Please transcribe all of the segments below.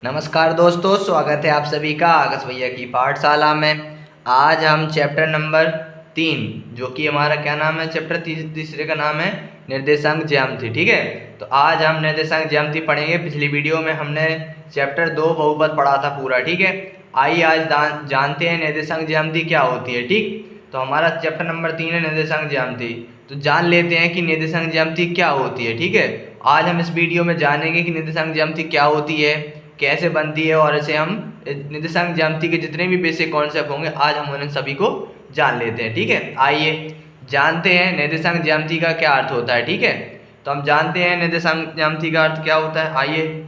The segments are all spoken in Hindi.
नमस्कार दोस्तों, स्वागत है आप सभी का आकाश भैया की पाठशाला में। आज हम चैप्टर नंबर 3 जो कि हमारा क्या नाम है, चैप्टर तीसरे का नाम है निर्देशांक ज्यामिति। ठीक है, तो आज हम निर्देशांक ज्यामिति पढ़ेंगे। पिछली वीडियो में हमने चैप्टर 2 बहुपद पढ़ा था पूरा। ठीक है, आइए आज जानते हैं निर्देशांक ज्यामिति क्या होती है। ठीक, तो हमारा चैप्टर नंबर 3 है निर्देशांक ज्यामिति। तो जान लेते हैं कि निर्देशांक ज्यामिति क्या होती है। ठीक है, आज हम इस वीडियो में जानेंगे कि निर्देशांक ज्यामिति क्या होती है, कैसे बनती है, और ऐसे हम निर्देशांक ज्यामिति के जितने भी बेसिक कॉन्सेप्ट होंगे आज हम उन सभी को जान लेते हैं। ठीक है, आइए जानते हैं निर्देशांक ज्यामिति का क्या अर्थ होता है। ठीक है, तो हम जानते हैं निर्देशांक ज्यामिति का अर्थ क्या होता है, आइए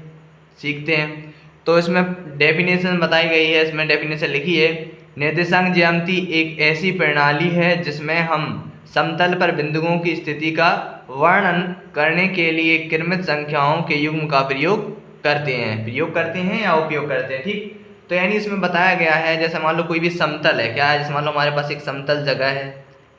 सीखते हैं। तो इसमें डेफिनेशन बताई गई है, इसमें डेफिनेशन लिखी है। निर्देशांक ज्यामिति एक ऐसी प्रणाली है जिसमें हम समतल पर बिंदुओं की स्थिति का वर्णन करने के लिए क्रमित संख्याओं के युग्म का प्रयोग करते हैं या उपयोग करते हैं। ठीक, तो यानी इसमें बताया गया है, जैसे मान लो कोई भी समतल है, क्या है, जैसे मान लो हमारे पास एक समतल जगह है।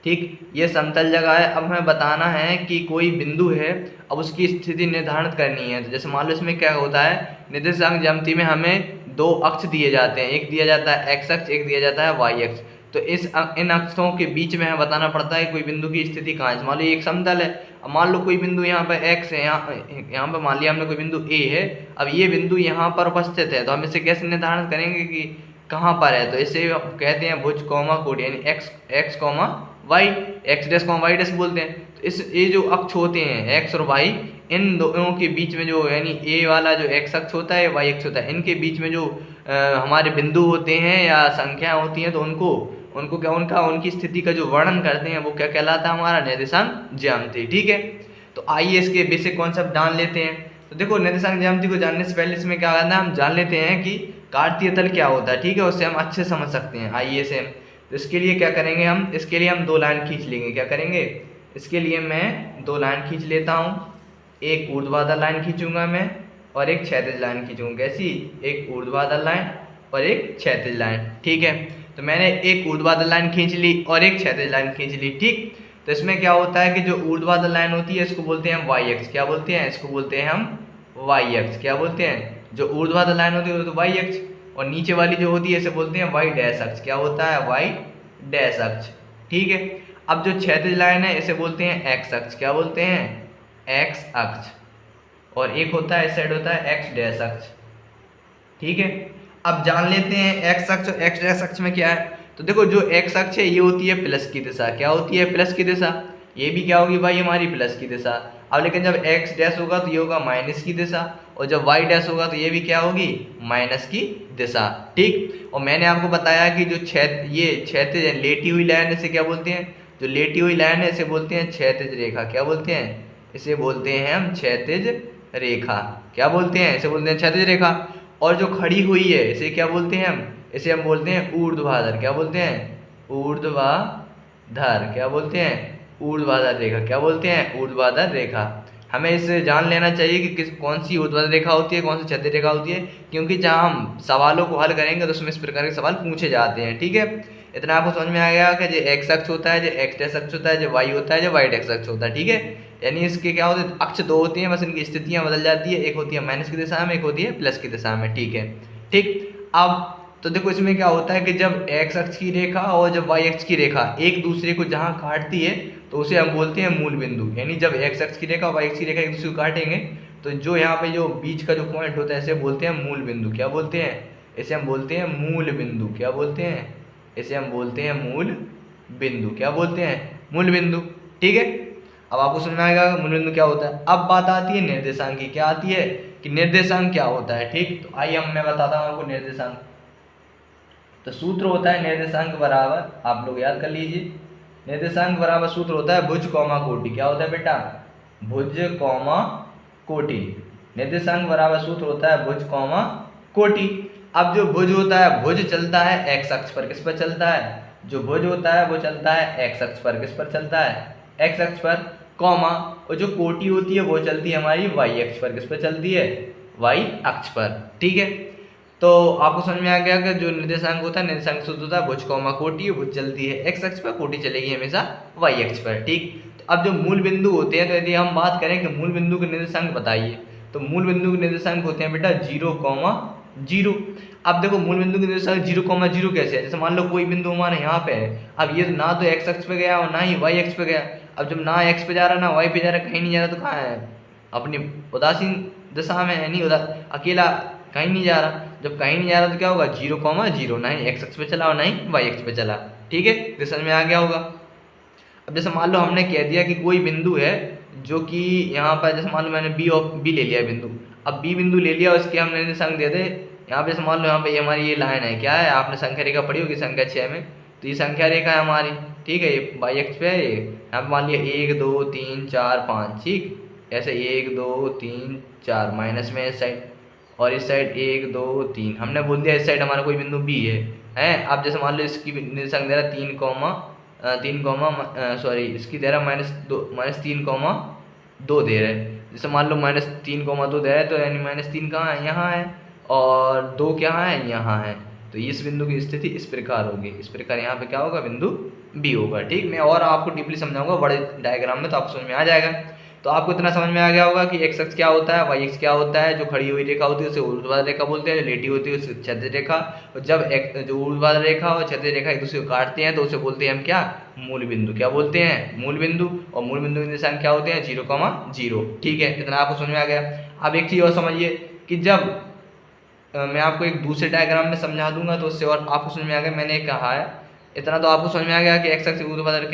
ठीक, ये समतल जगह है। अब हमें बताना है कि कोई बिंदु है, अब उसकी स्थिति निर्धारित करनी है। तो जैसे मान लो इसमें क्या होता है, निर्देशांक ज्यामिति में हमें दो अक्ष दिए जाते हैं, एक दिया जाता है एक्स अक्ष, एक दिया जाता है वाई अक्ष। तो इन अक्षों के बीच में हमें बताना पड़ता है कोई बिंदु की स्थिति कहाँ है। मान लो एक समतल है, अब मान लो कोई बिंदु यहाँ पर x है, यहाँ पर मान लिया हमने कोई बिंदु a है। अब ये बिंदु यहाँ पर उपस्थित है, तो हम इसे कैसे निर्धारण करेंगे कि कहाँ पर है। तो इसे कहते हैं भुज कॉमा कोटि, यानी x comma y, x dash comma y dash बोलते हैं। तो ये जो अक्ष होते हैं x और y, इन दोनों के बीच में जो, यानी a वाला जो x अक्ष होता है, y अक्ष होता है, इनके बीच में जो हमारे बिंदु होते हैं या संख्या होती हैं, तो उनको क्या, उनकी स्थिति का जो वर्णन करते हैं वो क्या कहलाता है, हमारा निर्देशांक ज्यामिति। ठीक है, तो आइए इसके बेसिक कॉन्सेप्ट जान लेते हैं। तो देखो, निर्देशांक ज्यामिति को जानने से पहले इसमें क्या करना है, हम जान लेते हैं कि कार्तीय तल क्या होता है। ठीक है, उससे हम अच्छे समझ सकते हैं। आइए से तो इसके लिए क्या करेंगे हम, इसके लिए हम दो लाइन खींच लेंगे। क्या करेंगे, इसके लिए मैं दो लाइन खींच लेता हूँ। एक ऊर्ध्वाधर लाइन खींचूंगा मैं और एक क्षैतिज लाइन खींचूंगा। कैसी, एक ऊर्ध्वाधर लाइन और एक क्षैतिज लाइन। ठीक है, तो मैंने एक ऊर्ध्वाधर लाइन खींच ली और एक क्षैतिज लाइन खींच ली। ठीक, तो इसमें क्या होता है कि जो ऊर्ध्वाधर लाइन होती है इसको बोलते हैं वाई अक्ष। क्या बोलते हैं, इसको बोलते हैं हम वाई अक्ष। क्या बोलते हैं, जो ऊर्ध्वाधर लाइन होती है तो वाई अक्ष, और नीचे वाली जो होती है इसे बोलते हैं वाई डैश अक्ष। क्या होता है, वाई डैश अक्ष। ठीक है, अब जो क्षैतिज लाइन है इसे बोलते हैं एक्स अक्ष। क्या बोलते हैं, एक्स अक्ष, और एक होता है इस साइड होता है एक्स डैश अक्ष। ठीक है, अब जान लेते हैं एक्स अक्ष और एक्स डैश अक्ष में क्या है। तो देखो, जो एक्स अक्ष है ये होती है प्लस की दिशा। क्या होती है, प्लस की दिशा। ये भी क्या होगी भाई, हमारी प्लस की दिशा। अब लेकिन जब एक्स डैश होगा तो ये होगा माइनस की दिशा, और जब वाई डैश होगा तो ये भी क्या होगी, माइनस की दिशा। ठीक, और मैंने आपको बताया कि जो ये क्षैतिज लेटी हुई लाइन, इसे क्या बोलते हैं, जो लेटी हुई लाइन है इसे बोलते हैं क्षैतिज रेखा। क्या बोलते हैं, इसे बोलते हैं हम क्षैतिज रेखा। क्या बोलते हैं, इसे बोलते हैं क्षैतिज रेखा। और जो खड़ी हुई है इसे क्या बोलते हैं हम, इसे हम बोलते हैं ऊर्ध्वाधर। क्या बोलते हैं, ऊर्ध्वाधर। क्या बोलते हैं, ऊर्ध्वाधर रेखा। क्या बोलते हैं, ऊर्ध्वाधर रेखा। हमें इसे जान लेना चाहिए कि कौन सी ऊर्ध्वाधर रेखा होती है, कौन सी क्षैतिज रेखा होती है, क्योंकि जहाँ हम सवालों को हल करेंगे तो उसमें इस प्रकार के सवाल पूछे जाते हैं। ठीक है, इतना आपको समझ में आ गया कि जो एक्स अक्ष होता है, जो एक्स डैश अक्ष होता है, जो वाई होता है, जो वाई डैश अक्ष होता है। ठीक है, यानी इसके क्या होते हैं, अक्ष दो होती हैं, बस इनकी स्थितियां बदल जाती है। एक होती है माइनस की दिशा में, एक होती है प्लस की दिशा में। ठीक है, ठीक, अब तो देखो इसमें क्या होता है कि जब एक्स अक्ष की रेखा और जब वाई अक्ष की रेखा एक दूसरे को जहाँ काटती है तो उसे हम बोलते हैं मूल बिंदु। यानी जब एक्स अक्ष की रेखा और वाई अक्ष की रेखा एक दूसरे को काटेंगे तो जो यहाँ पे जो बीच का जो पॉइंट होता है इसे बोलते हैं मूल बिंदु। क्या बोलते हैं, इसे हम बोलते हैं मूल बिंदु। क्या बोलते हैं, इसे हम बोलते हैं मूल बिंदु। क्या बोलते हैं, मूल बिंदु। ठीक है, अब आपको समझ में आएगा मूल बिंदु क्या होता है। अब बात आती है निर्देशांक की। क्या आती है कि निर्देशांक क्या होता है। ठीक, तो आइए मैं बताता हूँ आपको निर्देशांक। तो सूत्र होता है निर्देशांक बराबर, आप लोग याद कर लीजिए, निर्देशांक बराबर सूत्र होता है भुज कॉमा कोटि। क्या होता है बेटा, भुज कॉमा कोटि। निर्देशांक बराबर सूत्र होता है भुज कॉमा कोटि। अब जो भुज होता है, भुज चलता है एक्स अक्ष पर। किस पर चलता है, जो भुज होता है वो चलता है एक्स अक्ष पर। किस पर चलता है, एक्स अक्ष पर, कॉमा, और जो कोटि होती है वो चलती है हमारी वाई अक्ष पर। किस पर चलती है, वाई अक्ष पर। ठीक है, तो आपको समझ में आ गया कि जो निर्देशांक होता है, निर्देशांक सूत्र होता है भुज कॉमा कोटि। भुज चलती है एक्स अक्ष पर, कोटि चलेगी हमेशा वाई अक्ष पर। ठीक, तो अब जो मूल बिंदु होते हैं, तो यदि हम बात करें कि मूल बिंदु के निर्देशांक बताइए, तो मूल बिंदु के निर्देशांक होते हैं बेटा 0, जीरो। अब देखो मूल बिंदु की निर्देशांक 0,0 कैसे है, जैसे मान लो कोई बिंदु हमारे यहाँ पे है, अब ये ना तो एक्स अक्ष पे गया और ना ही वाई अक्ष पे गया। अब जब ना एक्स पे जा रहा ना वाई पे जा रहा, कहीं नहीं जा रहा, तो कहाँ है, अपनी उदासीन दिशा में है, नहीं अकेला कहीं नहीं जा रहा। जब कहीं नहीं जा रहा तो क्या होगा, 0,0, ना ही एक्स अक्ष पे चला और ना ही वाई अक्ष पे चला। ठीक है, तो समझ में आ गया होगा। अब जैसे मान लो हमने कह दिया कि कोई बिंदु है जो कि यहाँ पर, जैसे मान लो मैंने बी ले लिया बिंदु। अब बी बिंदु ले लिया, उसके हमने निर्देशांक दे दे यहाँ पे। जैसे मान लो यहाँ पे ये हमारी ये लाइन है, क्या है, आपने संख्या रेखा पढ़ी होगी संख्या 6 में, तो ये संख्या रेखा है हमारी। ठीक है, ये वाई अक्ष पे है, ये यहाँ पे मान लिया 1 2 3 4 5। ठीक, ऐसे 1 2 3 4 माइनस में इस साइड, और इस साइड 1 2 3। हमने बोल दिया इस साइड हमारा कोई बिंदु बी है। अब जैसे मान लो इसकी निर्देशांक दे रहा 3, सॉरी इसकी दे रहा -3,2 दे रहा है। जैसे मान लो -3,2 दे रहा है, तो यानी -3 कहाँ है, यहाँ है, और 2 क्या है, यहाँ है। तो इस बिंदु की स्थिति इस प्रकार होगी, इस प्रकार यहाँ पे क्या होगा, बिंदु बी होगा। ठीक, मैं और आपको डीपली समझाऊंगा बड़े डायग्राम में, तो आपको समझ में आ जाएगा। तो आपको इतना समझ में आ गया होगा कि एक्स अक्ष क्या होता है, वाई अक्ष क्या होता है। जो खड़ी हुई रेखा होती है उसे ऊर्ध्वाधर रेखा बोलते हैं, जो लेटी होती है उसे क्षैतिज रेखा। और जब जो ऊर्ध्वाधर रेखा और क्षैतिज रेखा एक दूसरे को काटते हैं तो उसे बोलते हैं हम क्या, मूल बिंदु। क्या बोलते हैं, मूल बिंदु। और मूल बिंदु के निर्देशांक क्या होते हैं, 0,0। ठीक है, इतना आपको समझ में आ गया। अब एक चीज़ और समझिए कि जब मैं आपको एक दूसरे डायग्राम में समझा दूंगा तो उससे और आपको समझ में आ गया। मैंने कहा है इतना तो आपको समझ में आ गया कि एक्स अक्ष ऊर्ध्वाधर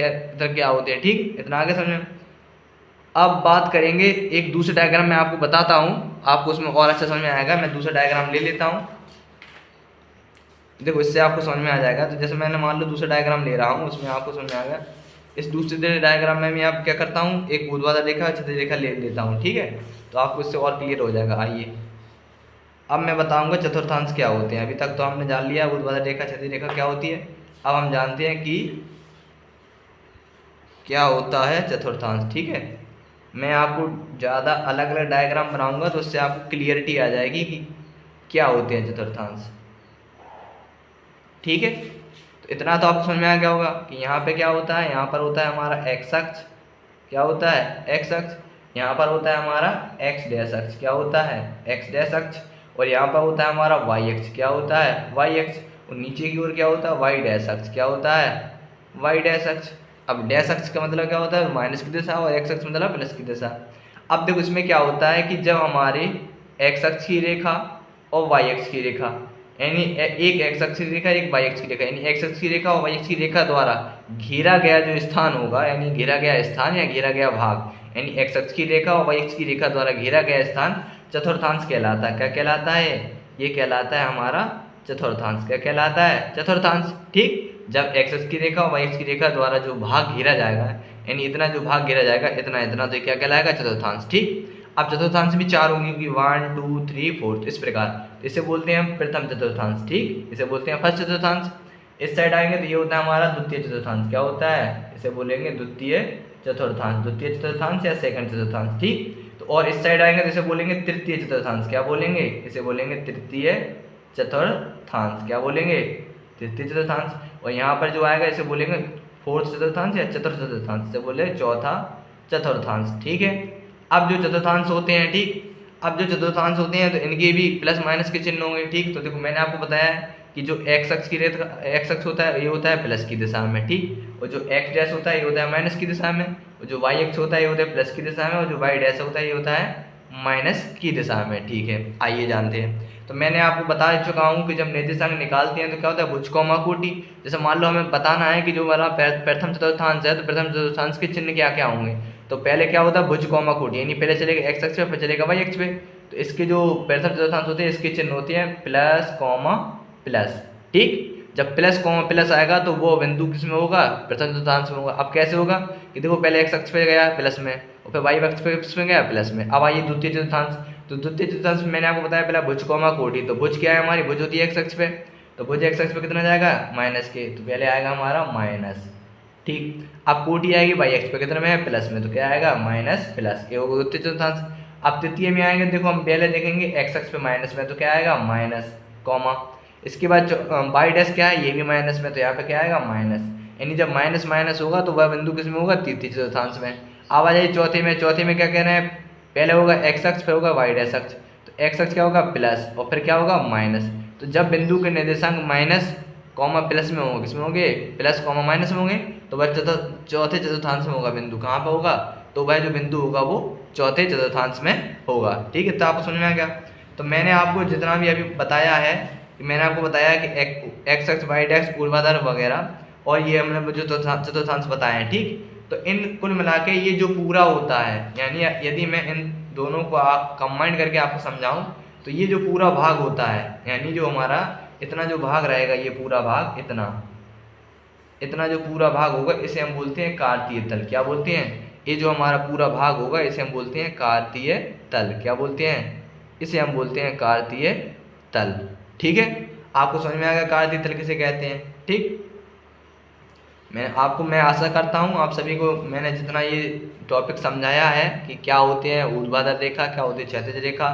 क्या होते हैं। ठीक, इतना आगे समझ में। अब बात करेंगे एक दूसरे डायग्राम में, आपको बताता हूँ, आपको उसमें और अच्छा समझ में आएगा। मैं दूसरा डायग्राम ले लेता हूँ, देखो इससे आपको समझ में आ जाएगा। तो जैसे मैंने मान लो दूसरा डायग्राम ले रहा हूँ, उसमें आपको समझ में आ गया। इस दूसरे डायग्राम में मैं आप क्या करता हूँ, एक ऊर्ध्वाधर रेखा क्षैतिज रेखा ले लेता हूँ। ठीक है, तो आपको इससे और क्लियर हो जाएगा। आइए अब मैं बताऊंगा चतुर्थांश क्या होते हैं। अभी तक तो हमने जान लिया ऊर्ध्वाधर रेखा क्षैतिज रेखा क्या होती है। अब हम जानते हैं कि क्या होता है चतुर्थांश। ठीक है, मैं आपको ज़्यादा अलग अलग डायग्राम बनाऊंगा तो उससे आपको क्लियरिटी आ जाएगी कि क्या होते हैं चतुर्थांश। ठीक है, तो इतना तो आपको समझ में आ गया होगा कि यहाँ पे क्या होता है, यहाँ पर होता है हमारा एक्स अक्ष। क्या होता है, एक्स अक्ष। यहाँ पर होता है हमारा एक्स डैश अक्ष। क्या होता है, एक्स डैश अक्ष। और यहाँ पर होता है हमारा वाई अक्ष। क्या होता है, वाई अक्ष। और नीचे की ओर क्या होता है, वाई डैश अक्ष। क्या होता है, वाई डैश अक्ष। अब डैश अक्ष का मतलब क्या होता है, माइनस की दिशा, और एक्स अक्ष मतलब प्लस की दिशा। अब देखो इसमें क्या होता है कि जब हमारे एक्स अक्ष की रेखा और वाई अक्ष की रेखा, यानी एक एक्स अक्ष की रेखा एक वाई अक्ष की रेखा, यानी एक्स अक्ष की रेखा और वाई अक्ष की रेखा द्वारा घेरा गया जो स्थान होगा, यानी घेरा गया स्थान या घेरा गया भाग, यानी एक्स अक्ष की रेखा और वाई अक्ष की रेखा द्वारा घेरा गया स्थान चतुर्थांश कहलाता है। क्या कहलाता है, ये कहलाता है हमारा चतुर्थांश। क्या कहलाता है, चतुर्थांश। ठीक, जब एक्स अक्ष की रेखा और वाई अक्ष की रेखा द्वारा जो भाग घेरा जाएगा, यानी इतना जो भाग घेरा जाएगा इतना इतना, तो क्या कहलाएगा, चतुर्थांश। ठीक, अब चतुर्थांश भी 4 होंगे क्योंकि 1 2 3 4 इस प्रकार। इसे बोलते हैं हम प्रथम चतुर्थांश। ठीक, इसे बोलते हैं फर्स्ट चतुर्थांश। इस साइड आएंगे तो ये होता है हमारा द्वितीय चतुर्थांश। क्या होता है, इसे बोलेंगे द्वितीय चतुर्थांश, द्वितीय चतुर्थांश या सेकंड चतुर्थांश। ठीक, तो और इस साइड आएंगे तो इसे बोलेंगे तृतीय चतुर्थांश। क्या बोलेंगे, इसे बोलेंगे तृतीय चतुर्थांश। क्या बोलेंगे, तृतीय चतुर्थांश। और यहाँ पर जो आएगा इसे बोलेंगे फोर्थ चतुर्थांश या चतुर्थ चतुर्थांश, इसे बोले चौथा चतुर्थांश। ठीक है, अब जो चतुर्थांश होते हैं, ठीक, अब जो चतुर्थांश होते हैं तो इनके भी प्लस माइनस के चिन्ह होंगे। ठीक, तो देखो मैंने आपको बताया है कि जो एक्स अक्ष की रेखा, एक्स अक्ष होता है ये होता है प्लस की दिशा में। ठीक, और जो एक्स डैश होता है ये होता है माइनस की दिशा में, और जो वाई अक्ष होता है ये होता है प्लस की दिशा में, और जो वाई डैश होता है ये होता है माइनस की दिशा में। ठीक है, आइए जानते हैं। तो मैंने आपको बता चुका हूँ कि जब निर्देशांक निकालते हैं तो क्या होता है, भुज कौमा कोटि। जैसे मान लो हमें बताना है कि जो वाला प्रथम चतुर्थांश है तो प्रथम चतुर्थांश के चिन्ह क्या क्या होंगे। तो पहले क्या होता है, भुज कौमा कोटि, यानी पहले चलेगा एक्स अक्ष पे फिर चलेगा वाई अक्ष पे। तो इसके जो प्रथम चतुर्थांश होते हैं इसके चिन्ह होते हैं प्लस कॉमा प्लस। ठीक, जब प्लस कॉमा प्लस आएगा तो वो बिंदु किस में होगा, प्रथम चतुर्थांश में होगा। अब कैसे होगा कि देखो पहले एक्स अक्ष पे गया प्लस में, और फिर वाई अक्ष पे किस में गया, प्लस में। अब आइए द्वितीय चतुर्थांश। तो द्वितीय चतुर्थांश मैंने आपको बताया पहला भुज कौमा कोटि। तो भुज क्या है हमारी, भुज होती है एक्स अक्ष पे, तो भुज एक्स अक्ष पे कितना जाएगा, माइनस के, तो पहले आएगा हमारा माइनस। ठीक, अब कोटि आएगी वाई एक्स पे कितने में है, प्लस में, तो क्या आएगा माइनस प्लस, ये होगा द्वितीय चतुर्थांश। अब तृतीय में आएंगे, देखो हम पहले देखेंगे एक्स अक्ष पे माइनस में, तो क्या आएगा माइनस कॉमा। इसके बाद वाई डैश क्या है, ये भी माइनस में, तो यहाँ पे क्या आएगा माइनस, यानी जब माइनस माइनस होगा तो वह बिंदु किस में होगा, तृतीय चतुर्थांश में। अब आ जाइए चौथे में। चौथे में क्या कह रहे हैं, पहले होगा एक्स अक्ष फिर होगा वाई डैश अक्ष। तो एक्स अक्ष क्या होगा प्लस और फिर क्या होगा माइनस। तो जब बिंदु के निर्देशांक माइनस कॉमा प्लस में होंगे, किसमें होंगे प्लस कॉमा माइनस में होंगे, तो वह चौथे चतुर्थांश में होगा बिंदु। कहाँ पर होगा, तो वह जो बिंदु होगा वो चौथे चतुर्थांश में होगा। ठीक है, तो आपको समझ में आ गया। तो मैंने आपको जितना भी अभी बताया है कि मैंने आपको बताया कि एक्स अक्ष वाई अक्ष ऊर्ध्वाधर वगैरह, और ये हमने जो चतुर्थांश बताए हैं, ठीक। तो इन कुल मिला के ये जो पूरा होता है, यानी यदि मैं इन दोनों को कंबाइन करके आपको समझाऊं तो ये जो पूरा भाग होता है, यानी जो हमारा इतना जो भाग रहेगा, ये पूरा भाग इतना जो पूरा भाग होगा इसे हम बोलते हैं कार्तीय तल। क्या बोलते हैं, ये जो हमारा पूरा भाग होगा इसे हम बोलते हैं कार्तीय तल। क्या बोलते हैं, इसे हम बोलते हैं कार्तीय तल। ठीक है, आपको समझ में आ गया कार्तीय तल किसे कहते हैं। ठीक, मैं आशा करता हूँ आप सभी को मैंने जितना ये टॉपिक समझाया है कि क्या होते हैं ऊर्ध्वाधर रेखा, क्या होती है क्षैतिज रेखा,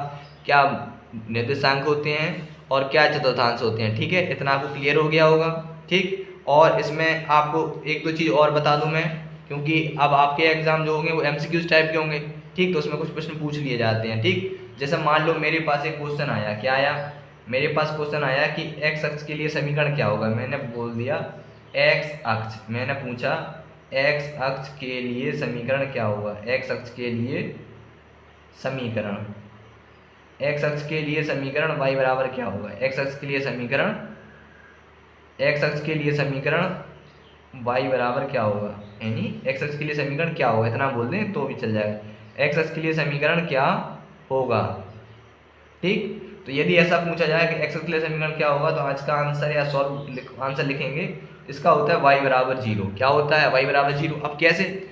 क्या निर्देशांक होते हैं और क्या चतुर्थांश होते हैं। ठीक है, इतना आपको क्लियर हो गया होगा। ठीक, और इसमें आपको एक दो चीज़ और बता दूं मैं, क्योंकि अब आपके एग्जाम जो होंगे वो एमसीक्यूज टाइप के होंगे। ठीक, तो उसमें कुछ प्रश्न पूछ लिए जाते हैं। ठीक, जैसे मान लो मेरे पास एक क्वेश्चन आया, क्या आया, मेरे पास क्वेश्चन आया कि एक्स अक्ष के लिए समीकरण क्या होगा। मैंने बोल दिया एक्स अक्ष, मैंने पूछा एक्स अक्ष के लिए समीकरण क्या होगा। एक्स अक्ष के लिए समीकरण, एक्स अक्ष के लिए समीकरण y बराबर क्या होगा। एक्स अक्ष के लिए समीकरण, एक्स अक्ष के लिए समीकरण y बराबर क्या होगा, यानी एक्स अक्ष के लिए समीकरण क्या होगा, इतना बोल दें तो भी चल जाएगा। एक्स अक्ष के लिए समीकरण क्या होगा। ठीक, तो यदि ऐसा पूछा जाए कि एक्स अक्ष के लिए समीकरण क्या होगा, तो आज का आंसर या सॉल्व आंसर लिखेंगे, इसका होता है y बराबर 0। क्या होता है, y बराबर 0। अब कैसे,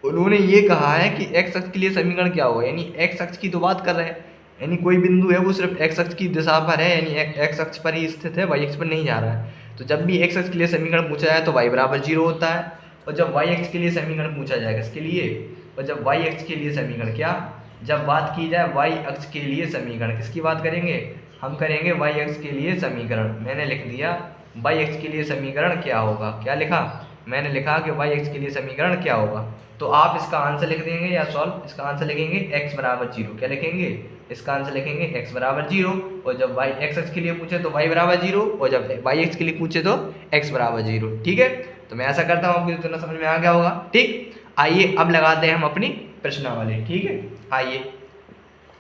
उन्होंने ये कहा है कि एक्स अक्ष के लिए समीकरण क्या होगा, यानी एक्स अक्ष की तो बात कर रहे हैं, यानी कोई बिंदु है वो सिर्फ एक्स अक्ष की दिशा पर है, यानी एक्स अक्ष पर ही स्थित है, वाई अक्ष पर नहीं जा रहा है। तो जब भी एक्स अक्ष के लिए समीकरण पूछा जाए तो y बराबर 0 होता है। और जब y अक्ष के लिए समीकरण पूछा जाएगा इसके लिए, और जब y अक्ष के लिए समीकरण क्या, जब बात की जाए y अक्ष के लिए समीकरण, किसकी बात करेंगे, हम करेंगे y अक्ष के लिए समीकरण। मैंने लिख दिया y अक्ष के लिए समीकरण क्या होगा। क्या लिखा, मैंने लिखा कि y अक्ष के लिए समीकरण क्या होगा। तो आप इसका आंसर लिख देंगे या सॉल्व, इसका आंसर लिखेंगे x बराबर 0। क्या लिखेंगे, इसका आंसर लिखेंगे x बराबर 0। और जब y एक्स अक्ष के लिए पूछे तो y बराबर 0, और जब y अक्ष के लिए पूछे तो x बराबर 0। ठीक है, तो मैं ऐसा करता हूँ आपको इतना समझ में आ गया होगा। ठीक, आइए अब लगाते हैं हम अपनी प्रश्नावली। ठीक है, आइए,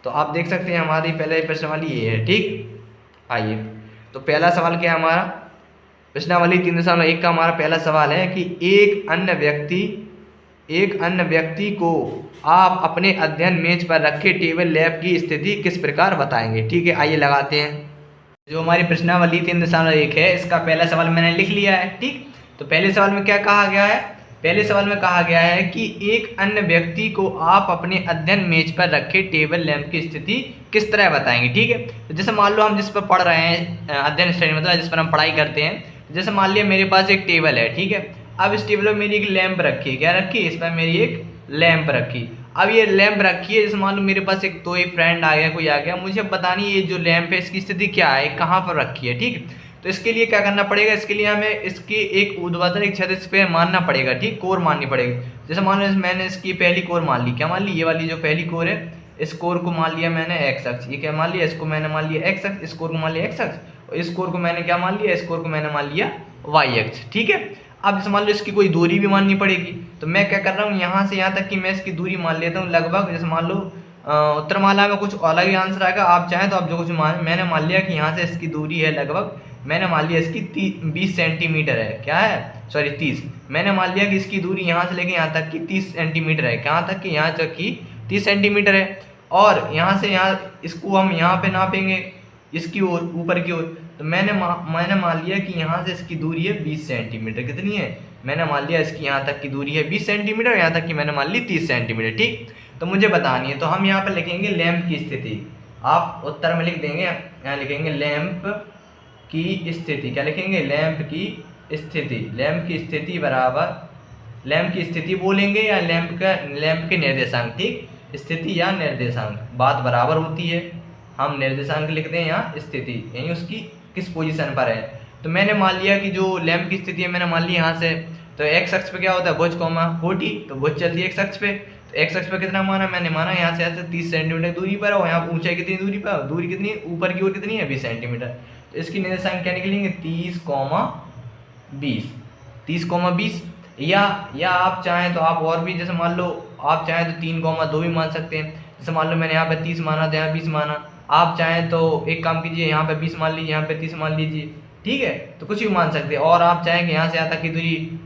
तो आप देख सकते हैं हमारी पहले प्रश्नावली ये है। ठीक, आइए, तो पहला सवाल क्या है हमारा, प्रश्नावली 3.1 का हमारा पहला सवाल है कि एक अन्य व्यक्ति को आप अपने अध्ययन मेज पर रखे टेबल लैंप की स्थिति किस प्रकार बताएंगे। ठीक है, आइए लगाते हैं। जो हमारी प्रश्नावली 3.1 है इसका पहला सवाल मैंने लिख लिया है। ठीक, तो पहले सवाल में क्या कहा गया है, पहले सवाल में कहा गया है कि एक अन्य व्यक्ति को आप अपने अध्ययन मेज पर रखे टेबल लैंप की स्थिति किस तरह बताएंगे। ठीक है, तो जैसे मान लो हम जिस पर पढ़ रहे हैं, अध्ययन स्टडी मतलब जिस पर हम पढ़ाई करते हैं, जैसे मान लिया मेरे पास एक टेबल है। ठीक है, अब इस टेबल में मेरी एक लैंप रखी है। क्या रखी है, इस पर मेरी एक लैंप रखी। अब ये लैंप रखी है, जैसे मान लो मेरे पास एक कोई फ्रेंड आ गया, कोई आ गया, मुझे बतानी ये जो लैंप है इसकी स्थिति क्या है, कहाँ पर रखी है। ठीक, तो इसके लिए क्या करना पड़ेगा, इसके लिए हमें इसकी एक ऊर्ध्वाधर एक क्षैतिज पे मानना पड़ेगा। ठीक, कोर माननी पड़ेगी। जैसे मान लो मैंने इसकी पहली कोर मान ली, क्या मान ली, ये वाली जो पहली कोर है, इस कोर को मान लिया मैंने एक्स अक्ष। ये क्या मान लिया, इसको मैंने मान लिया एक्स अक्ष, इस कोर को मान लिया एक्स अक्ष, और इस कोर को मैंने क्या मान लिया, इस कोर को मैंने मान लिया वाई अक्ष। ठीक है, अब जैसे मान लो इसकी कोई दूरी भी माननी पड़ेगी, तो मैं क्या कर रहा हूँ, यहाँ से यहाँ तक की मैं इसकी दूरी मान लेता हूँ लगभग। जैसे मान लो उत्तरमाला में कुछ अलग ही आंसर आएगा, आप चाहें तो आप जो कुछ मैंने मान लिया कि यहाँ से इसकी दूरी है लगभग, मैंने मान लिया इसकी 20 सेंटीमीटर है। क्या है, सॉरी 30। मैंने मान लिया कि इसकी दूरी यहाँ से लेके यहाँ तक की 30 सेंटीमीटर है। कहाँ तक की, यहाँ तक की 30 सेंटीमीटर है। और यहाँ से यहाँ इसको हम यहाँ पे नापेंगे इसकी ओर, ऊपर की ओर। तो मैंने मान लिया कि यहाँ से इसकी दूरी है 20 सेंटीमीटर। कितनी है, मैंने मान लिया इसकी यहाँ तक की दूरी है 20 सेंटीमीटर, यहाँ तक की मैंने मान ली 30 सेंटीमीटर। ठीक, तो मुझे बतानी है, तो हम यहाँ पर लिखेंगे लैंप की स्थिति। आप उत्तर में लिख देंगे, यहाँ लिखेंगे लैंप की स्थिति। क्या लिखेंगे, लैंप की स्थिति। लैंप की स्थिति बराबर, लैंप की स्थिति बोलेंगे या लैंप के निर्देशांक। ठीक, स्थिति या निर्देशांक बात बराबर होती है। हम निर्देशांक लिखते हैं यहाँ स्थिति, यानी उसकी किस पोजीशन पर है। तो मैंने मान लिया कि जो लैंप की स्थिति है मैंने मान ली यहाँ से, तो एक्स अक्ष पे क्या होता है, भुज कोमा कोटि, तो भुज चलती है एक्स अक्ष पे। तो एक्स अक्ष पर कितना माना मैंने, माना यहाँ से ऐसे 30 सेंटीमीटर दूरी पर, और यहाँ ऊंचाई कितनी दूरी पर, दूरी कितनी ऊपर की ओर कितनी है 20 सेंटीमीटर। तो इसकी निर्देशांक क्या निकलेंगे 30,20, 30,20। या आप चाहें तो आप और भी, जैसे मान लो आप चाहें तो 3,2 भी मान सकते हैं। जैसे मान लो मैंने यहाँ पे 30 माना तो यहाँ 20 माना, आप चाहें तो एक काम कीजिए, यहाँ पे 20 मान लीजिए, यहाँ पे 30 मान लीजिए, ठीक है। तो कुछ भी मान सकते हैं। और आप चाहें कि यहाँ से यहाँ तक की दूरी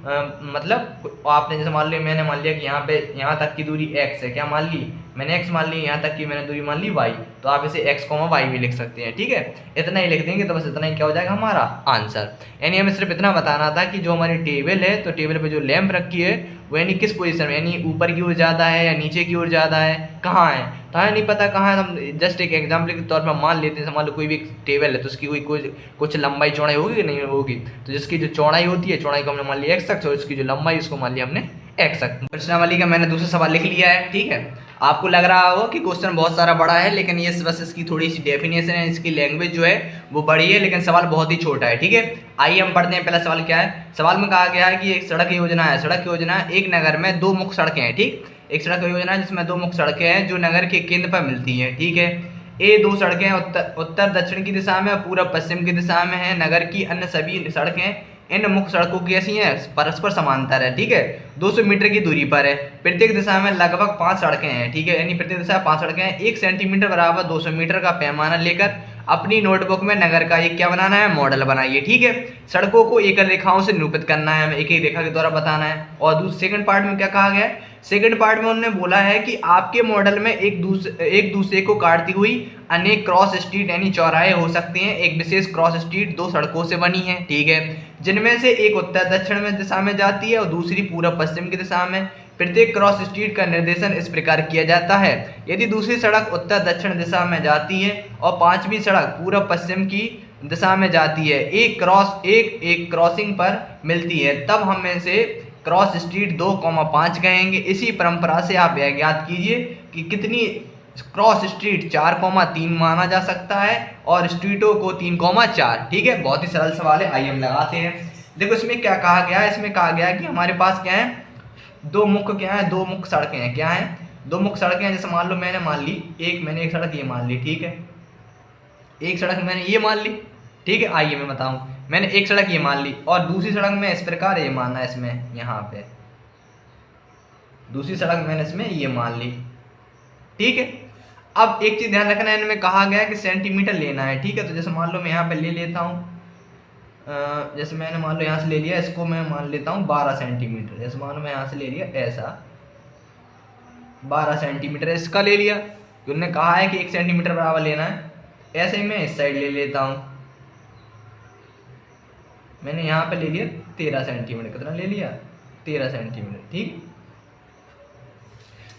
मतलब आपने जैसे मान लिया, मैंने मान लिया कि यहाँ पे यहाँ तक की दूरी x है, क्या मान ली मैंने x मान ली, यहाँ तक की मैंने दूरी मान ली y, तो आप इसे x, y भी लिख सकते हैं, ठीक है। इतना ही लिख देंगे तो बस इतना ही क्या हो जाएगा हमारा आंसर। यानी हमें सिर्फ इतना बताना था कि जो हमारी टेबल है, तो टेबल पे जो लैंप रखी है वो यानी किस पोजीशन में, यानी ऊपर की ओर ज़्यादा है या नीचे की ओर ज़्यादा है, कहाँ है, तो हमें नहीं पता कहाँ है। हम जस्ट एक एग्जाम्पल के तौर पर मान लेते हैं, मान लो कोई भी टेबल है तो उसकी कुछ लंबाई चौड़ाई होगी कि नहीं होगी, तो जिसकी जो चौड़ाई होती है, चौड़ाई को हमने मान लिया x अक्ष, और उसकी जो लंबाई उसको मान लिया हमने x अक्ष। प्रश्नावली का मैंने दूसरा सवाल लिख लिया है, ठीक है। आपको लग रहा हो कि क्वेश्चन बहुत सारा बड़ा है, लेकिन ये बस इसकी थोड़ी सी डेफिनेशन है, इसकी लैंग्वेज जो है वो बड़ी है, लेकिन सवाल बहुत ही छोटा है, ठीक है। आइए हम पढ़ते हैं। पहला सवाल क्या है, सवाल में कहा गया है कि एक सड़क योजना है, सड़क योजना एक नगर में 2 मुख्य सड़कें हैं, ठीक। एक सड़क योजना है जिसमें 2 मुख्य सड़कें हैं जो नगर के केंद्र पर मिलती हैं, ठीक है। ये 2 सड़कें उत्तर दक्षिण की दिशा में, पूर्व पश्चिम की दिशा में है। नगर की अन्य सभी सड़कें इन मुख्य सड़कों की ऐसी हैं, परस्पर समांतर है, ठीक है, 200 मीटर की दूरी पर है। प्रत्येक दिशा में लगभग 5 सड़कें हैं, ठीक है, यानी प्रत्येक दिशा में 5 सड़कें हैं। 1 सेंटीमीटर बराबर 200 मीटर का पैमाना लेकर अपनी नोटबुक में नगर का एक क्या बनाना है, मॉडल बनाइए, ठीक है। सड़कों को एकल रेखाओं से निरूपित करना है, हमें एक एक रेखा के द्वारा बताना है। और सेकंड पार्ट में क्या कहा गया है, सेकंड पार्ट में उन्होंने बोला है कि आपके मॉडल में एक दूसरे को काटती हुई अनेक क्रॉस स्ट्रीट यानी चौराहे हो सकते हैं। एक विशेष क्रॉस स्ट्रीट 2 सड़कों से बनी है, ठीक है, जिनमें से एक उत्तर दक्षिण में दिशा में जाती है और दूसरी पूर्व पश्चिम की दिशा में। प्रत्येक क्रॉस स्ट्रीट का निर्देशन इस प्रकार किया जाता है, यदि दूसरी सड़क उत्तर दक्षिण दिशा में जाती है और 5वीं सड़क पूर्व पश्चिम की दिशा में जाती है, एक क्रॉसिंग पर मिलती है, तब हम में से क्रॉस स्ट्रीट 2,5 कहेंगे। इसी परंपरा से आप यह ज्ञात कीजिए कि कितनी क्रॉस स्ट्रीट 4,3 माना जा सकता है और स्ट्रीटों को 3,4, ठीक है। बहुत ही सरल सवाल है, आइए हम लगाते हैं। देखो इसमें क्या कहा गया है, इसमें कहा गया है कि हमारे पास क्या है, 2 मुख्य सड़कें हैं, क्या है 2 मुख्य सड़कें हैं। जैसे मान लो मैंने एक सड़क ये मान ली, ठीक है, एक सड़क मैंने ये मान ली, ठीक है। आइए मैं बताऊं, मैंने एक सड़क ये मान ली और दूसरी सड़क में इस प्रकार ये मानना है, इसमें यहाँ पे दूसरी सड़क मैंने इसमें ये मान ली, ठीक है। अब एक चीज ध्यान रखना है, इनमें कहा गया है कि सेंटीमीटर लेना है, ठीक है। तो जैसे मान लो मैं यहाँ पे ले लेता हूँ, जैसे मैंने मान लो यहाँ से ले लिया, इसको मैं मान लेता हूँ 12 सेंटीमीटर। जैसे मान लो मैं यहाँ से ले लिया ऐसा 12 सेंटीमीटर इसका ले लिया, उन्होंने कहा है कि 1 सेंटीमीटर बराबर लेना है। ऐसे ही मैं इस साइड ले लेता हूँ, मैंने यहाँ पे ले लिया 13 सेंटीमीटर, कितना ले लिया 13 सेंटीमीटर, ठीक।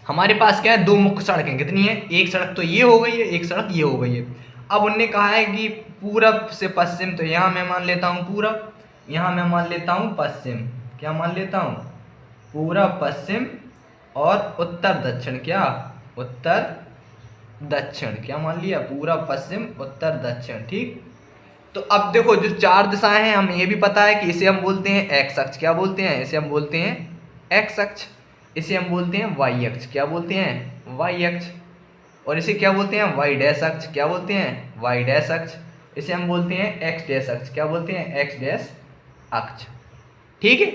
हमारे पास क्या है, 2 मुख्य सड़कें कितनी है, एक सड़क तो ये हो गई है, एक सड़क ये हो गई है। अब उनने कहा है कि पूरब से पश्चिम, तो यहाँ मैं मान लेता हूँ पूरब, यहाँ मैं मान लेता हूँ पश्चिम, क्या मान लेता हूँ पूरब पश्चिम, और उत्तर दक्षिण, क्या उत्तर दक्षिण, क्या मान लिया पूरब पश्चिम उत्तर दक्षिण, ठीक। तो अब देखो जो 4 दिशाएं हैं, हमें ये भी पता है कि इसे हम बोलते हैं एक्स अक्ष, क्या बोलते हैं इसे हम बोलते हैं एक्स अक्ष, इसे हम बोलते हैं वाई अक्ष, क्या बोलते हैं वाई अक्ष, और इसे क्या बोलते हैं वाई डैश अक्ष, क्या बोलते हैं वाई डैश अक्ष, इसे हम बोलते हैं एक्स डैश अक्ष, क्या बोलते हैं एक्स डैश अक्ष, ठीक है।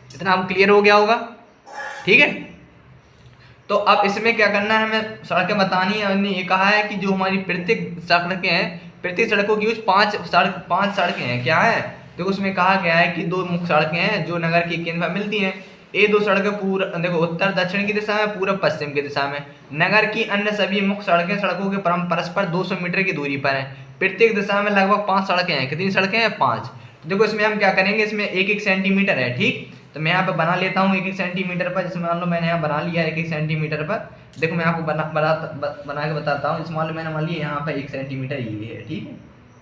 इतना हम क्लियर हो गया होगा, ठीक है। तो अब इसमें क्या करना है, हमें सड़कें बतानी है। हमने ये कहा है कि जो हमारी प्रत्येक सड़कें हैं, प्रत्येक सड़कों की 5 सड़कें हैं, क्या है, देखो उसमें कहा गया है कि 2 मुख्य सड़कें हैं जो नगर के केंद्र पर मिलती हैं। ये 2 सड़कें देखो उत्तर दक्षिण की दिशा में, पूर्व पश्चिम की दिशा में। नगर की अन्य सभी मुख्य सड़कों के परस्पर 200 मीटर की दूरी पर हैं। प्रत्येक दिशा में लगभग 5 सड़कें हैं, कितनी सड़कें हैं 5। तो देखो इसमें हम क्या करेंगे, इसमें 1-1 सेंटीमीटर है, ठीक। तो मैं यहाँ पे बना लेता हूँ 1-1 सेंटीमीटर पर, जैसे मान लो मैंने यहाँ बना लिया 1-1 सेंटीमीटर पर। देखो मैं आपको बना के बताता हूँ। जैसे मान लो मैंने मान लिया यहाँ पर 1 सेंटीमीटर ये है, ठीक है,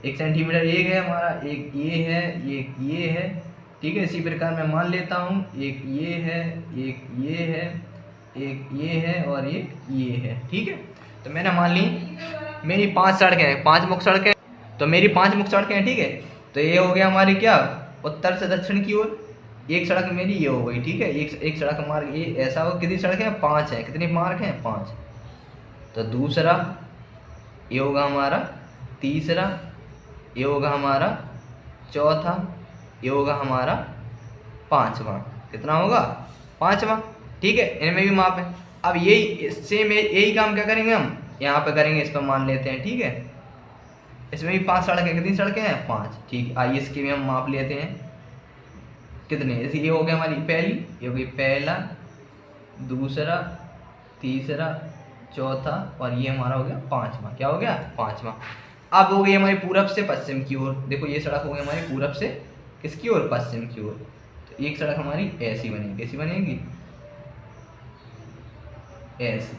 1 सेंटीमीटर एक है हमारा, एक ये है, एक ये है, ठीक है। इसी प्रकार मैं मान लेता हूँ एक ये है, एक ये है, एक ये है और एक ये है, ठीक है। तो मैंने मान ली मेरी 5 सड़कें हैं, 5 मुख्य सड़कें, तो मेरी 5 मुख्य सड़कें हैं, ठीक है। तो ये हो गया हमारी क्या उत्तर से दक्षिण की ओर, एक सड़क मेरी ये हो गई, ठीक है, एक सड़क मार्ग ये ऐसा हो, कितनी सड़क है, 5 है, कितने मार्ग हैं, 5। तो दूसरा ये होगा हमारा, तीसरा ये होगा हमारा, चौथा ये होगा हमारा, पांचवा। कितना होगा, पांचवा, ठीक है, इनमें भी माप है। अब यही सेम यही काम क्या करेंगे हम यहाँ पे करेंगे, इस पर मान लेते हैं, ठीक है, इसमें भी 5 सड़कें, कितनी सड़कें हैं, 5, ठीक। आइए इसके भी हम माप लेते हैं, कितने, ये हो गया हमारी पहली, ये हो गई पहला, दूसरा, तीसरा, चौथा, और ये हमारा हो गया पांचवा। क्या हो गया, पांचवा। अब हो गई हमारी पूरब से पश्चिम की ओर, देखो ये सड़क हो गई हमारी पूरब से किसकी ओर, पश्चिम की ओर। तो एक सड़क हमारी ऐसी बनेगी, कैसी बनेगी, ऐसी,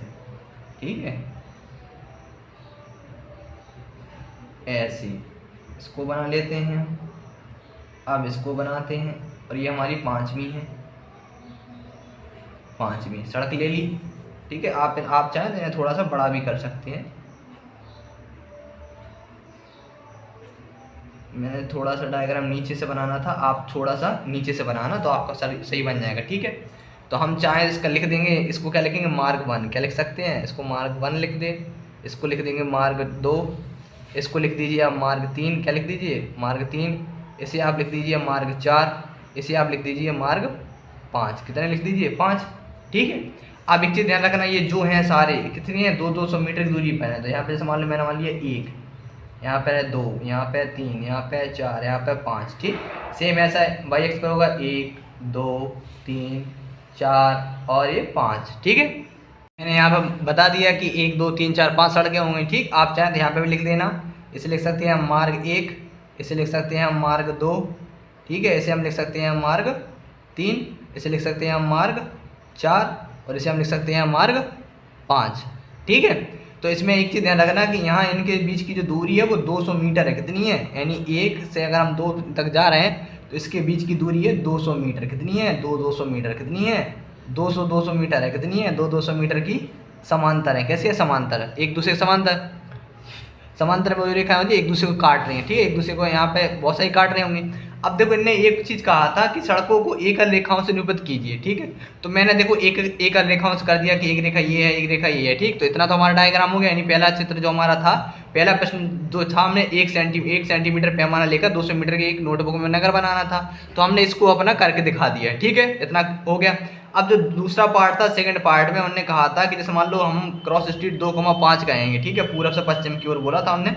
ठीक है, ऐसी। इसको बना लेते हैं, अब इसको बनाते हैं, और ये हमारी पांचवी है, पांचवी सड़क ले ली, ठीक है। आप चाहें तो थोड़ा सा बड़ा भी कर सकते हैं, मैंने थोड़ा सा डायग्राम नीचे से बनाना था, आप थोड़ा सा नीचे से बनाना तो आपका सही बन जाएगा, ठीक है। तो हम चाहें इसका लिख देंगे, इसको क्या लिखेंगे, मार्ग 1, क्या लिख सकते हैं, इसको मार्ग 1 लिख दे, इसको लिख देंगे मार्ग 2, इसको लिख दीजिए आप मार्ग 3, क्या लिख दीजिए, मार्ग 3, इसे आप लिख दीजिए मार्ग 4, इसे आप लिख दीजिए मार्ग 5, कितने लिख दीजिए, 5, ठीक है। अब एक चीज़ ध्यान रखना, ये जो हैं सारे कितनी है, 200 मीटर की दूरी पर है। तो यहाँ पे मान लो मैंने मान लिया 1, यहाँ पे है 2, यहाँ पे 3, यहाँ पे 4, यहाँ पे 5, ठीक। सेम ऐसा है वाई एक्स पर होगा 1 2 3 4 और ये 5, ठीक है। मैंने यहाँ पे बता दिया कि 1 2 3 4 5 सड़कें होंगी, ठीक। आप चाहें तो यहाँ पे भी लिख देना, इसे लिख सकते हैं हम मार्ग 1, इसे लिख सकते हैं हम मार्ग 2, ठीक है, इसे हम लिख सकते हैं मार्ग 3, इसे लिख सकते हैं हम मार्ग 4, और इसे हम लिख सकते हैं मार्ग 5, ठीक है। तो इसमें एक चीज़ ध्यान रखना कि यहाँ इनके बीच की जो दूरी है वो 200 मीटर है, कितनी है, यानी 1 से अगर हम 2 तक जा रहे हैं तो इसके बीच की दूरी है 200 मीटर, कितनी है, 200 मीटर, कितनी है, 200 मीटर है, कितनी है, 200 मीटर की समांतर है। कैसे है, समांतर, एक दूसरे के समांतर, समांतर में रेखाएं होती है, एक दूसरे को काट रही हैं, ठीक है, एक दूसरे को यहाँ पे बहुत सारी काट रहे होंगे। अब देखो इनने एक चीज़ कहा था कि सड़कों को एकल रेखाओं से निरूपित कीजिए, ठीक है। तो मैंने देखो एकल रेखाओं से कर दिया कि एक रेखा ये है, एक रेखा ये है, ठीक। तो इतना तो हमारा डायग्राम हो गया, यानी पहला चित्र जो हमारा था, पहला प्रश्न जो था, हमने 1 सेंटीमीटर पैमाना लेकर 200 मीटर के एक नोटबुक में नगर बनाना था, तो हमने इसको अपना करके दिखा दिया, ठीक है, इतना हो गया। अब जो दूसरा पार्ट था, सेकंड पार्ट में उन्होंने कहा था कि जैसे मान लो हम क्रॉस स्ट्रीट 2,5 कहेंगे, ठीक है, पूरब से पश्चिम की ओर बोला था हमने,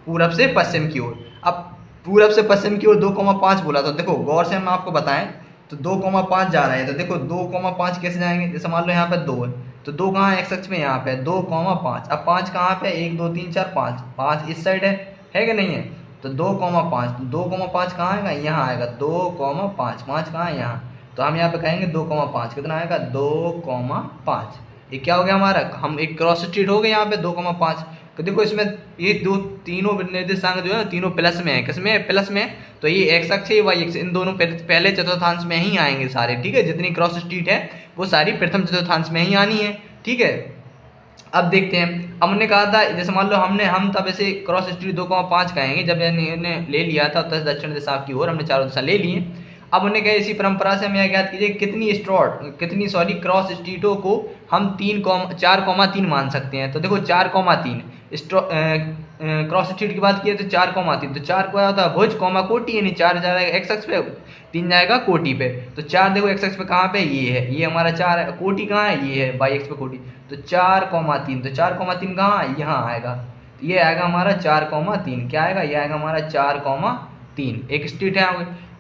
पूरब से पश्चिम की ओर। अब पूरब से पश्चिम की ओर 2,5 बोला, तो देखो गौर से हम आपको बताएं, तो 2,5 जा रहे हैं, तो देखो 2,5 कैसे जाएंगे, जैसे मान लो यहाँ पे 2 है, तो 2 कहाँ है, एक्स अक्ष में, यहाँ पे 2,5। अब 5 कहाँ पे, 1 2 3 4 5, 5 इस साइड है कि नहीं है, तो 2,5, 2,5 कहाँ आएगा, यहाँ आएगा 2,5, 5 कहाँ है, यहाँ। तो हम यहाँ पे कहेंगे 2,5, कितना आएगा, 2,5। ये क्या हो गया हमारा, हम एक क्रॉस स्ट्रीट हो गए यहाँ पे 2,5। तो देखो इसमें ये तीनों निर्देशांक जो है तीनों प्लस में है, किसमें है, प्लस में है। तो ये एक्स अक्ष है, वाई अक्ष, इन दोनों पहले चतुर्थांश में ही आएंगे सारे, ठीक है। जितनी क्रॉस स्ट्रीट है वो सारी प्रथम चतुर्थांश में ही आनी है, ठीक है। अब देखते हैं, हमने कहा था जैसे मान लो हम तब ऐसे क्रॉस स्ट्रीट 2,5 कहेंगे, जब इन्होंने ले लिया था उत्तर दक्षिण दिशा की ओर, हमने चारों दिशा ले लिए। अब उन्हें कहा इसी परंपरा से हमें ज्ञात कीजिए कितनी क्रॉस स्ट्रीटों को हम 4,3 मान सकते हैं। तो देखो 4,3 क्रॉस स्ट्रीट की बात की तो 4,3, तो 4 क्या होता है, भुज कोटि, यानी 4 जाएगा एक्स अक्ष पे, 3 जाएगा कोटि पे। तो 4 देखो एक्स अक्ष पे कहाँ पे, ये है, ये हमारा 4 है, कोटि कहाँ है, ये है वाई एक्स पे कोटि। तो 4,3, तो 4,3 कहाँ है, यहाँ आएगा, तो ये आएगा हमारा 4,3, क्या आएगा, ये आएगा हमारा 4,3, एक स्ट्रीट है।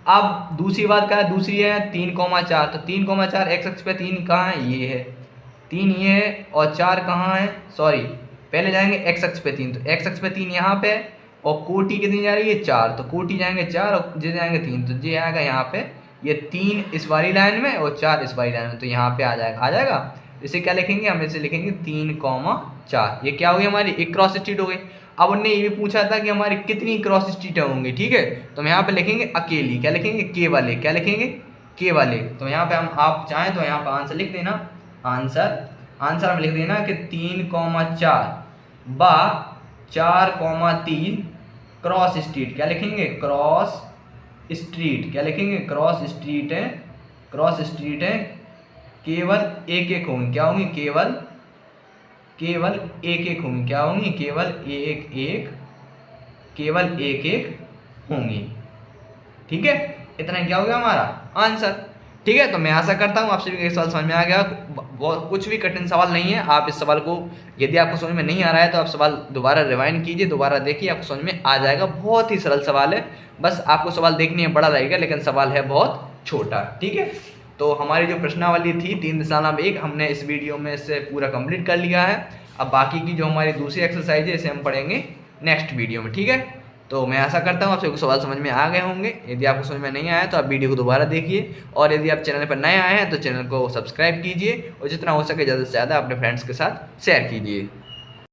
अब दूसरी बात क्या है, दूसरी है 3,4, तो 3,4 एक्स अक्ष पे 3 कहाँ है, ये है, 3 ये है, और 4 कहाँ है, सॉरी पहले जाएंगे एक्स अक्ष पे 3, तो एक्स अक्ष पे 3 यहाँ पे, और कोटि कितनी जा रही है, 4, तो कोटि जाएंगे 4 और जे जाएंगे 3, तो जे आएगा यहाँ पे, ये 3 इस वाली लाइन में और 4 इस वाली लाइन में, तो यहाँ पे आ जाएगा। इसे क्या लिखेंगे, हम इसे लिखेंगे 3,4। ये क्या हो गई, हमारी एक क्रॉस स्ट्रीट हो गई। अब उन्होंने ये भी पूछा था कि हमारी कितनी क्रॉस स्ट्रीटें होंगी, ठीक है। तो हम यहाँ पे लिखेंगे अकेली, क्या लिखेंगे, के वाले, क्या लिखेंगे, के वाले। तो यहाँ पे हम आप चाहें तो यहाँ पे आंसर लिख देना, आंसर हम लिख देना कि 3,4 बा 4,3 क्रॉस स्ट्रीट, क्या लिखेंगे, क्रॉस स्ट्रीट, क्या लिखेंगे, क्रॉस स्ट्रीट है क्रॉस स्ट्रीट है, केवल एक एक होंगी, क्या होंगी, केवल एक एक होंगी, क्या होंगी, केवल एक एक होंगी। ठीक है, इतना क्या हो गया हमारा आंसर। ठीक है, तो मैं आशा करता हूँ आप सभी को सवाल समझ में आ गया। कुछ भी कठिन सवाल नहीं है। आप इस सवाल को, यदि आपको समझ में नहीं आ रहा है तो आप सवाल दोबारा रिवाइंड कीजिए, दोबारा देखिए, आपको समझ में आ जाएगा। बहुत ही सरल सवाल है, बस आपको सवाल देखने में बड़ा रहेगा लेकिन सवाल है बहुत छोटा। ठीक है, तो हमारी जो प्रश्नावली थी 3.1 हमने इस वीडियो में से पूरा कंप्लीट कर लिया है। अब बाकी की जो हमारी दूसरी एक्सरसाइज है इसे हम पढ़ेंगे नेक्स्ट वीडियो में। ठीक है, तो मैं आशा करता हूँ आप सबको सवाल समझ में आ गए होंगे। यदि आपको समझ में नहीं आया तो आप वीडियो को दोबारा देखिए, और यदि आप चैनल पर नए आए हैं तो चैनल को सब्सक्राइब कीजिए, और जितना हो सके ज़्यादा से ज़्यादा अपने फ्रेंड्स के साथ शेयर कीजिए।